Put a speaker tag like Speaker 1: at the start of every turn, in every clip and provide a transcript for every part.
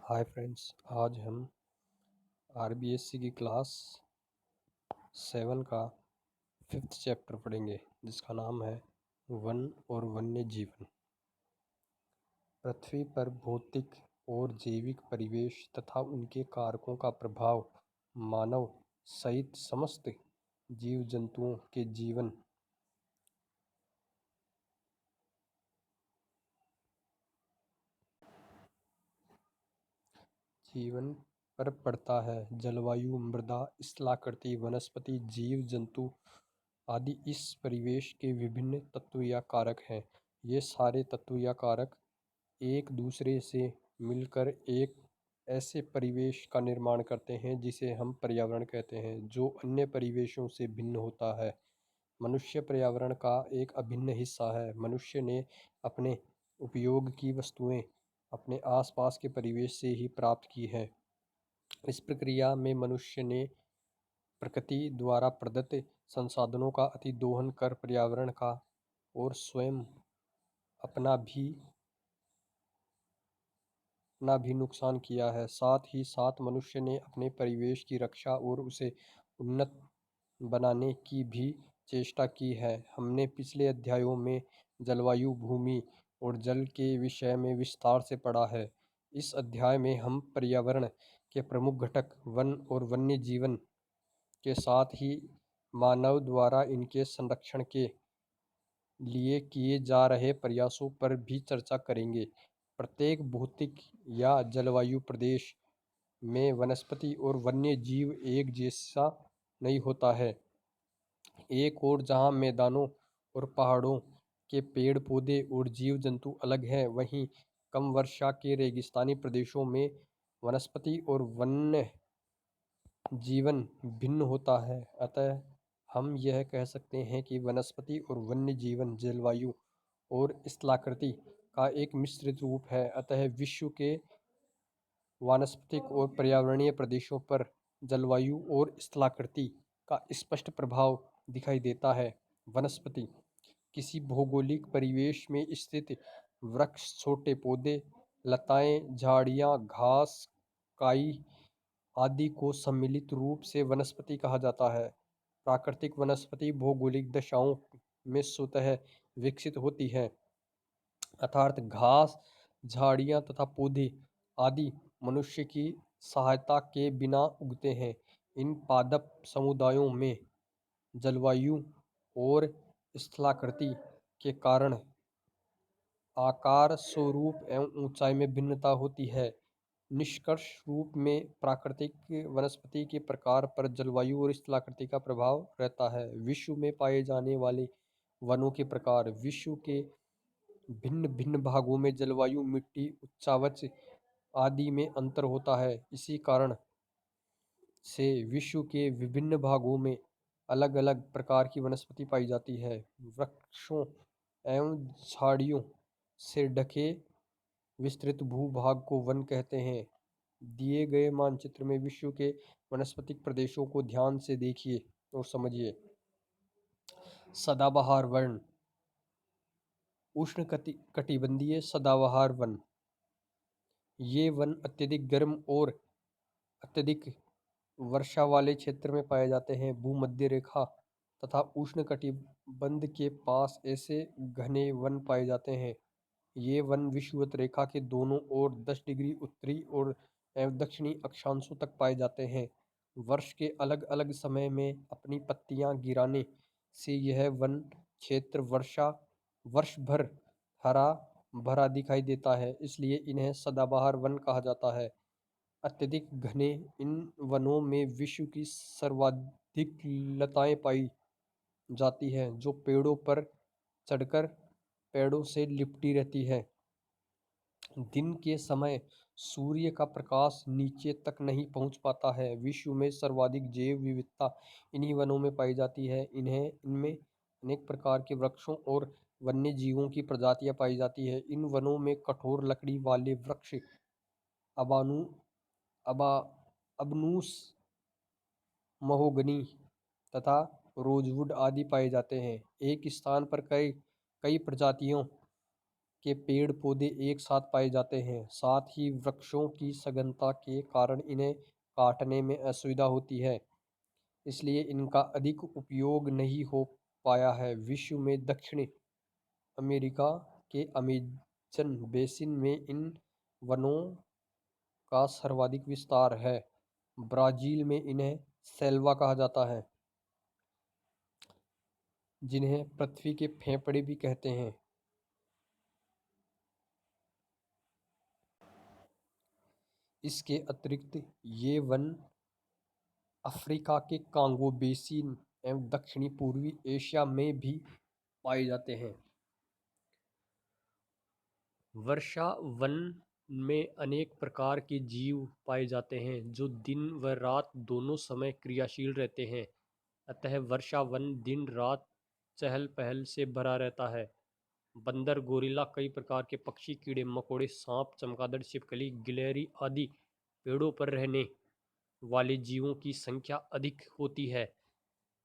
Speaker 1: Hi friends, आज हम RBSC की क्लास 7 का 5th चैप्टर पढ़ेंगे, जिसका नाम है वन और वन्य जीवन। पृथ्वी पर भौतिक और जैविक परिवेश तथा उनके कारकों का प्रभाव मानव सहित समस्त जीव जंतुओं के जीवन पर पड़ता है। जलवायु, मृदा, स्थलाकृति, वनस्पति, जीव जंतु आदि इस परिवेश के विभिन्न तत्व या कारक हैं। ये सारे तत्व या कारक एक दूसरे से मिलकर एक ऐसे परिवेश का निर्माण करते हैं जिसे हम पर्यावरण कहते हैं, जो अन्य परिवेशों से भिन्न होता है। मनुष्य पर्यावरण का एक अभिन्न हिस्सा है। मनुष्य ने अपने उपयोग की वस्तुएं अपने आसपास के परिवेश से ही प्राप्त की है। इस प्रक्रिया में मनुष्य ने प्रकृति द्वारा प्रदत्त संसाधनों का अतिदोहन कर पर्यावरण का और स्वयं अपना भी नुकसान किया है। साथ ही साथ मनुष्य ने अपने परिवेश की रक्षा और उसे उन्नत बनाने की भी चेष्टा की है। हमने पिछले अध्यायों में जलवायु, भूमि और जल के विषय में विस्तार से पढ़ा है। इस अध्याय में हम पर्यावरण के प्रमुख घटक वन और वन्य जीवन के साथ ही मानव द्वारा इनके संरक्षण के लिए किए जा रहे प्रयासों पर भी चर्चा करेंगे। प्रत्येक भौतिक या जलवायु प्रदेश में वनस्पति और वन्य जीव एक जैसा नहीं होता है। एक और जहाँ मैदानों और पहाड़ों के पेड़ पौधे और जीव जंतु अलग हैं, वहीं कम वर्षा के रेगिस्तानी प्रदेशों में वनस्पति और वन्य जीवन भिन्न होता है। अतः हम यह कह सकते हैं कि वनस्पति और वन्य जीवन जलवायु और स्थलाकृति का एक मिश्रित रूप है। अतः विश्व के वानस्पतिक और पर्यावरणीय प्रदेशों पर जलवायु और स्थलाकृति का स्पष्ट प्रभाव दिखाई देता है। वनस्पति किसी भौगोलिक परिवेश में स्थित वृक्ष, छोटे पौधे, लताएं, झाड़ियां, घास, काई आदि को सम्मिलित रूप से वनस्पति कहा जाता है। प्राकृतिक वनस्पति भौगोलिक दशाओं में स्वतः विकसित होती है, अर्थात घास, झाड़ियाँ तथा पौधे आदि मनुष्य की सहायता के बिना उगते हैं। इन पादप समुदायों में जलवायु और स्थलाकृति के कारण आकार, स्वरूप एवं ऊंचाई में भिन्नता होती है। निष्कर्ष रूप में प्राकृतिक वनस्पति के प्रकार पर जलवायु और स्थलाकृति का प्रभाव रहता है। विश्व में पाए जाने वाले वनों के प्रकार। विश्व के भिन्न भिन्न भागों में जलवायु, मिट्टी, उच्चावच आदि में अंतर होता है। इसी कारण से विश्व के विभिन्न भागों में अलग अलग प्रकार की वनस्पति पाई जाती है। वृक्षों एवं झाड़ियों से ढके विस्तृत भूभाग को वन कहते हैं। दिए गए मानचित्र में विश्व के वनस्पतिक प्रदेशों को ध्यान से देखिए और समझिए। सदाबहार वन, उष्णकटिबंधीय सदाबहार वन। ये वन अत्यधिक गर्म और अत्यधिक वर्षा वाले क्षेत्र में पाए जाते हैं। भूमध्य रेखा तथा उष्णकटिबंध के पास ऐसे घने वन पाए जाते हैं। ये वन विषुवत रेखा के दोनों ओर 10 डिग्री उत्तरी और एवं दक्षिणी अक्षांशों तक पाए जाते हैं। वर्ष के अलग अलग समय में अपनी पत्तियां गिराने से यह वन क्षेत्र वर्ष भर हरा भरा दिखाई देता है, इसलिए इन्हें सदाबहार वन कहा जाता है। अत्यधिक घने इन वनों में विश्व की सर्वाधिक लताएं पाई जाती हैं, जो पेड़ों पर चढ़कर पेड़ों से लिपटी रहती है। दिन के समय सूर्य का प्रकाश नीचे तक नहीं पहुंच पाता है। विश्व में सर्वाधिक जैव विविधता इन्हीं वनों में पाई जाती है। इनमें अनेक प्रकार के वृक्षों और वन्य जीवों की प्रजातियां पाई जाती है। इन वनों में कठोर लकड़ी वाले वृक्ष अबानू अबा अबनूस, महोगनी तथा रोजवुड आदि पाए जाते हैं। एक स्थान पर कई कई प्रजातियों के पेड़ पौधे एक साथ पाए जाते हैं। साथ ही वृक्षों की सघनता के कारण इन्हें काटने में असुविधा होती है, इसलिए इनका अधिक उपयोग नहीं हो पाया है। विश्व में दक्षिण अमेरिका के अमेज़न बेसिन में इन वनों का सर्वाधिक विस्तार है। ब्राज़ील में इन्हें सेल्वा कहा जाता है, जिन्हें पृथ्वी के फेफड़े भी कहते हैं। इसके अतिरिक्त ये वन अफ्रीका के कांगो बेसिन एवं दक्षिणी पूर्वी एशिया में भी पाए जाते हैं। वर्षा वन में अनेक प्रकार के जीव पाए जाते हैं जो दिन व रात दोनों समय क्रियाशील रहते हैं। अतः वर्षा वन दिन रात चहल पहल से भरा रहता है। बंदर, गोरिल्ला, कई प्रकार के पक्षी, कीड़े मकोड़े, सांप, चमगादड़, छिपकली, गिलहरी आदि पेड़ों पर रहने वाले जीवों की संख्या अधिक होती है।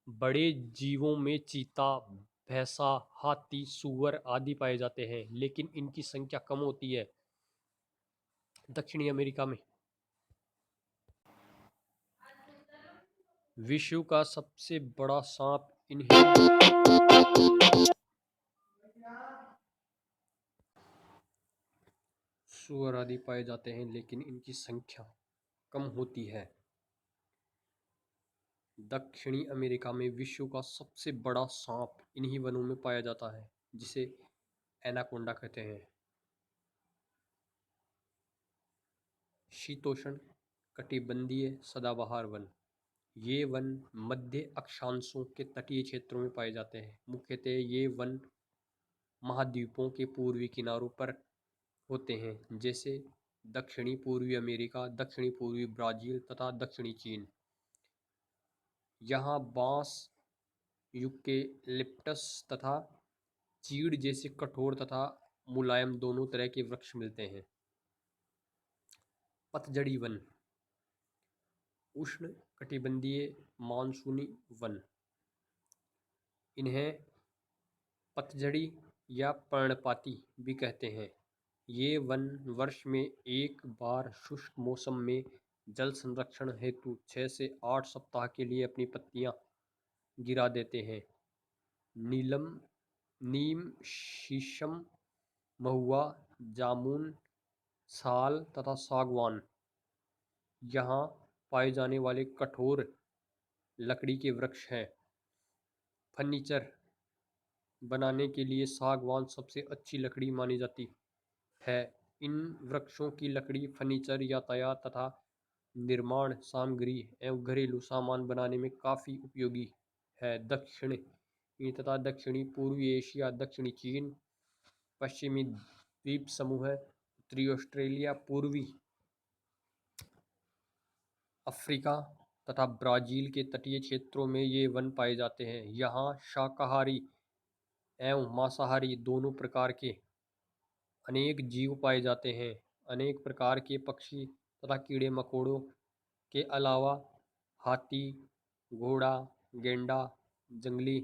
Speaker 1: बड़े जीवों में चीता, भैंसा, हाथी, सूअर आदि पाए जाते हैं, लेकिन इनकी संख्या कम होती है। दक्षिणी अमेरिका में विश्व का सबसे बड़ा सांप इन्हीं सूअर आदि पाए जाते हैं, लेकिन इनकी संख्या कम होती है। दक्षिणी अमेरिका में विश्व का सबसे बड़ा सांप इन्हीं वनों में पाया जाता है, जिसे एनाकोंडा कहते हैं। शीतोष्ण कटिबंधीय सदाबहार वन। ये वन मध्य अक्षांशों के तटीय क्षेत्रों में पाए जाते हैं। मुख्यतः ये वन महाद्वीपों के पूर्वी किनारों पर होते हैं, जैसे दक्षिणी पूर्वी अमेरिका, दक्षिणी पूर्वी ब्राज़ील तथा दक्षिणी चीन। यहाँ बांस, यूकेलिप्टस तथा चीड़ जैसे कठोर तथा मुलायम दोनों तरह के वृक्ष मिलते हैं। पतझड़ी वन, उष्ण कटिबंधीय मानसूनी वन। इन्हें पतझड़ी या पर्णपाती भी कहते हैं। ये वन वर्ष में एक बार शुष्क मौसम में जल संरक्षण हेतु 6 से 8 सप्ताह के लिए अपनी पत्तियां गिरा देते हैं। नीलम, नीम, शीशम, महुआ, जामुन, साल तथा सागवान यहाँ पाए जाने वाले कठोर लकड़ी के वृक्ष हैं। फर्नीचर बनाने के लिए सागवान सबसे अच्छी लकड़ी मानी जाती है। इन वृक्षों की लकड़ी फर्नीचर, यातायात तथा निर्माण सामग्री एवं घरेलू सामान बनाने में काफ़ी उपयोगी है। दक्षिणी तथा दक्षिणी पूर्वी एशिया, दक्षिणी चीन, पश्चिमी द्वीप समूह, उत्तरी ऑस्ट्रेलिया, पूर्वी अफ्रीका तथा ब्राज़ील के तटीय क्षेत्रों में ये वन पाए जाते हैं। यहाँ शाकाहारी एवं मांसाहारी दोनों प्रकार के अनेक जीव पाए जाते हैं। अनेक प्रकार के पक्षी तथा कीड़े मकोड़ों के अलावा हाथी, घोड़ा, गैंडा, जंगली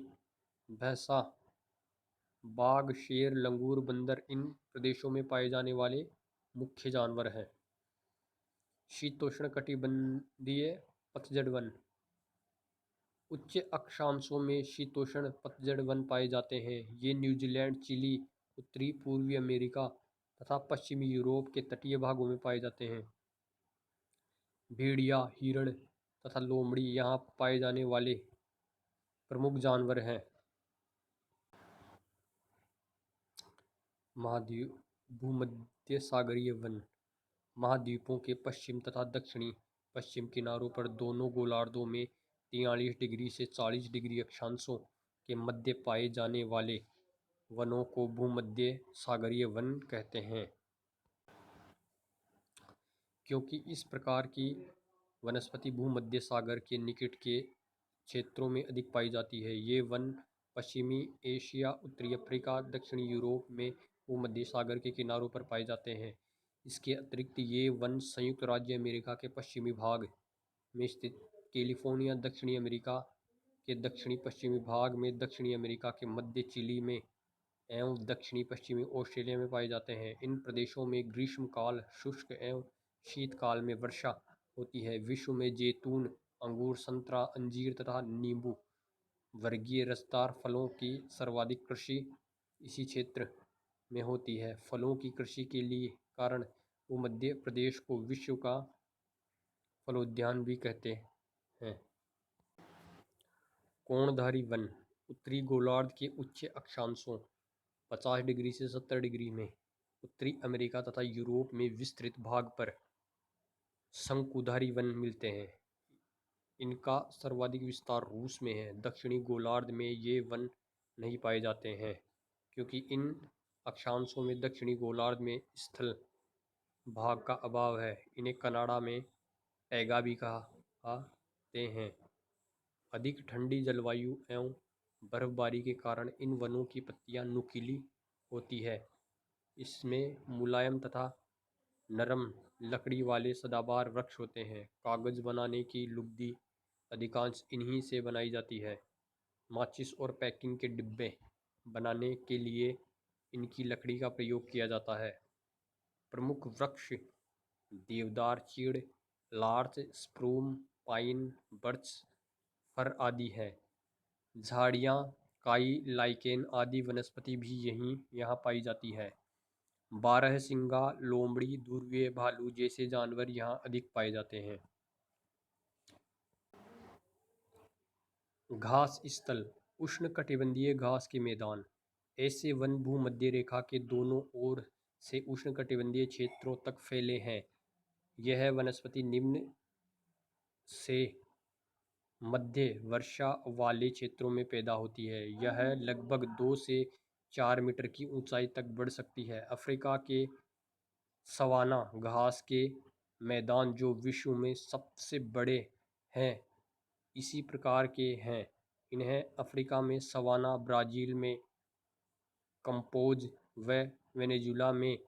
Speaker 1: भैंसा, बाघ, शेर, लंगूर, बंदर इन प्रदेशों में पाए जाने वाले मुख्य जानवर हैं। शीतोष्णकटिबंधीय पतझड़ वन। उच्च अक्षांशों में शीतोष्ण पतझड़ वन पाए जाते हैं। ये न्यूजीलैंड, चिली, उत्तरी पूर्वी अमेरिका तथा पश्चिमी यूरोप के तटीय भागों में पाए जाते हैं। भेड़िया, हिरण तथा लोमड़ी यहाँ पाए जाने वाले प्रमुख जानवर हैं। महाद्वीप भूमध्य सागरीय वन। महाद्वीपों के पश्चिम तथा दक्षिणी पश्चिम किनारों पर दोनों गोलार्धों में 43 डिग्री से 40 डिग्री अक्षांशों के मध्य पाए जाने वाले वनों को भूमध्य सागरीय वन कहते हैं। क्योंकि इस प्रकार की वनस्पति भूमध्य सागर के निकट के क्षेत्रों में अधिक पाई जाती है। ये वन पश्चिमी एशिया, उत्तरी अफ्रीका, दक्षिणी यूरोप में भूमध्य सागर के किनारों पर पाए जाते हैं। इसके अतिरिक्त ये वन संयुक्त राज्य अमेरिका के पश्चिमी भाग में स्थित कैलिफोर्निया, दक्षिणी अमेरिका के दक्षिणी पश्चिमी भाग में, दक्षिणी अमेरिका के मध्य चिली में एवं दक्षिणी पश्चिमी ऑस्ट्रेलिया में पाए जाते हैं। इन प्रदेशों में ग्रीष्मकाल शुष्क एवं शीतकाल में वर्षा होती है। विश्व में जैतून, अंगूर, संतरा, अंजीर तथा नींबू वर्गीय रसदार फलों की सर्वाधिक कृषि इसी क्षेत्र में होती है। फलों की कृषि के लिए कारण वो मध्य प्रदेश को विश्व का फलोद्यान भी कहते हैं। कोणधारी वन उत्तरी गोलार्ध के उच्च अक्षांशों 50 डिग्री से 70 डिग्री में उत्तरी अमेरिका तथा यूरोप में विस्तृत भाग पर शंकुधारी वन मिलते हैं। इनका सर्वाधिक विस्तार रूस में है। दक्षिणी गोलार्ध में ये वन नहीं पाए जाते हैं क्योंकि इन अक्षांशों में दक्षिणी गोलार्ध में स्थल भाग का अभाव है। इन्हें कनाडा में टैगा भी कहते हैं। अधिक ठंडी जलवायु एवं बर्फबारी के कारण इन वनों की पत्तियां नुकीली होती है। इसमें मुलायम तथा नरम लकड़ी वाले सदाबहार वृक्ष होते हैं। कागज बनाने की लुगदी अधिकांश इन्हीं से बनाई जाती है। माचिस और पैकिंग के डिब्बे बनाने के लिए इनकी लकड़ी का प्रयोग किया जाता है। प्रमुख वृक्ष देवदार, चीड़, लार्च, स्प्रूम, पाइन, बर्च, फर आदि हैं। झाड़ियाँ, काई, लाइकेन आदि वनस्पति भी यहाँ पाई जाती है। बारहसिंगा, लोमड़ी, ध्रुवीय भालू जैसे जानवर यहाँ अधिक पाए जाते हैं। घास स्थल उष्णकटिबंधीय घास के मैदान। ऐसे वन भूमध्य रेखा के दोनों ओर से उष्णकटिबंधीय क्षेत्रों तक फैले हैं। यह वनस्पति निम्न से मध्य वर्षा वाले क्षेत्रों में पैदा होती है। यह लगभग 2 से 4 मीटर की ऊंचाई तक बढ़ सकती है। अफ्रीका के सवाना घास के मैदान जो विश्व में सबसे बड़े हैं इसी प्रकार के हैं। इन्हें अफ्रीका में सवाना, ब्राज़ील में कंपोज व वेनेजुला में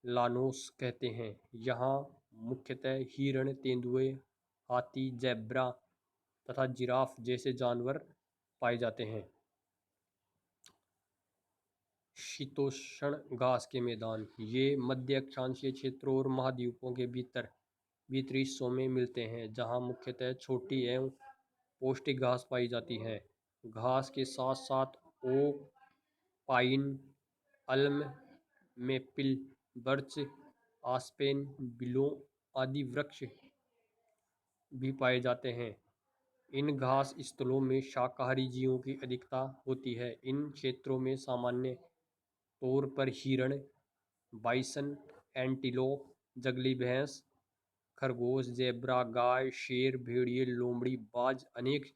Speaker 1: लानोस कहते हैं। यहाँ मुख्यतः हिरण, तेंदुए, हाथी, ज़ेब्रा तथा जिराफ जैसे जानवर पाए जाते हैं। शीतोष्ण घास के मैदान ये मध्य अक्षांशीय क्षेत्रों और महाद्वीपों के भीतरी हिस्सों में मिलते हैं जहाँ मुख्यतः छोटी एवं पौष्टिक घास पाई जाती है। घास के साथ साथ okay, pine, अल्म, Maple, birch, आस्पेन, below आदि वृक्ष भी पाए जाते हैं। इन घास स्थलों में शाकाहारी जीवों की अधिकता होती है। इन क्षेत्रों में सामान्य तौर पर हिरण, बाइसन, एंटीलोप, जंगली भैंस, खरगोश, ज़ेब्रा, गाय, शेर, भेड़िए, लोमड़ी, बाज, अनेक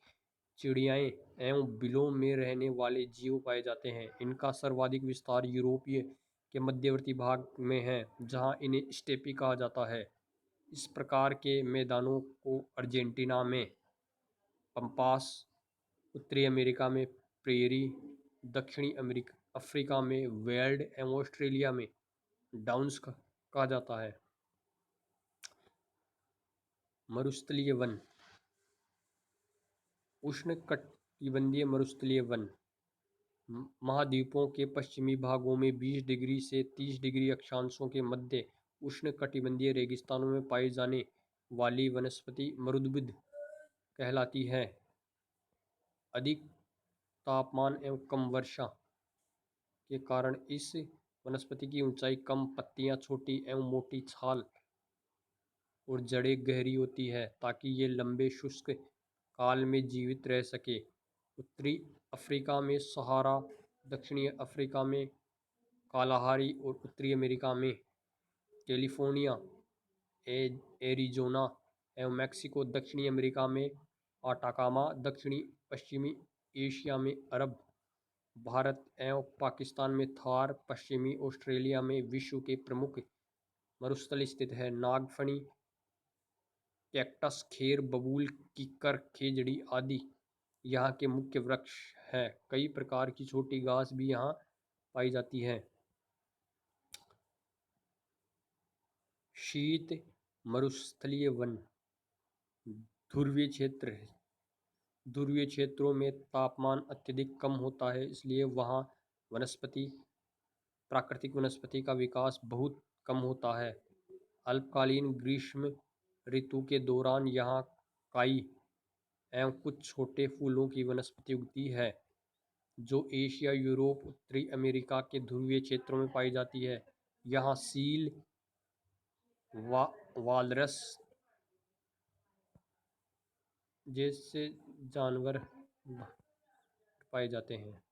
Speaker 1: चिड़ियाएँ एवं बिलों में रहने वाले जीव पाए जाते हैं। इनका सर्वाधिक विस्तार यूरोपीय के मध्यवर्ती भाग में है जहाँ इन्हें स्टेपी कहा जाता है। इस प्रकार के मैदानों को अर्जेंटीना में पंपास, उत्तरी अमेरिका में प्रेरी, दक्षिणी अफ्रीका में वेल्ड एवं ऑस्ट्रेलिया में डाउन्स कहा जाता है। मरुस्थलीय वन उष्णकटिबंधीय मरुस्थलीय वन महाद्वीपों के पश्चिमी भागों में 20 डिग्री से 30 डिग्री अक्षांशों के मध्य उष्णकटिबंधीय रेगिस्तानों में पाई जाने वाली वनस्पति मरुद्भिद कहलाती है। अधिक तापमान एवं कम वर्षा के कारण इस वनस्पति की ऊंचाई कम, पत्तियां छोटी एवं मोटी छाल और जड़ें गहरी होती है ताकि ये लंबे शुष्क काल में जीवित रह सके। उत्तरी अफ्रीका में सहारा, दक्षिणी अफ्रीका में कालाहारी और उत्तरी अमेरिका में कैलिफोर्निया, एरिज़ोना एवं मैक्सिको, दक्षिणी अमेरिका में अटाकामा, दक्षिणी पश्चिमी एशिया में अरब, भारत एवं पाकिस्तान में थार, पश्चिमी ऑस्ट्रेलिया में विश्व के प्रमुख मरुस्थल स्थित है। नागफनी, कैक्टस, खेर, बबूल, किक्कर, खेजड़ी आदि यहाँ के मुख्य वृक्ष हैं। कई प्रकार की छोटी घास भी यहाँ पाई जाती है। शीत मरुस्थलीय वन ध्रुवीय क्षेत्र ध्रुवीय क्षेत्रों में तापमान अत्यधिक कम होता है इसलिए वहाँ वनस्पति प्राकृतिक वनस्पति का विकास बहुत कम होता है। अल्पकालीन ग्रीष्म ऋतु के दौरान यहाँ काई एवं कुछ छोटे फूलों की वनस्पति उगती है, जो एशिया, यूरोप, उत्तरी अमेरिका के ध्रुवीय क्षेत्रों में पाई जाती है। यहाँ सील, वालरस जैसे जानवर पाए जाते हैं।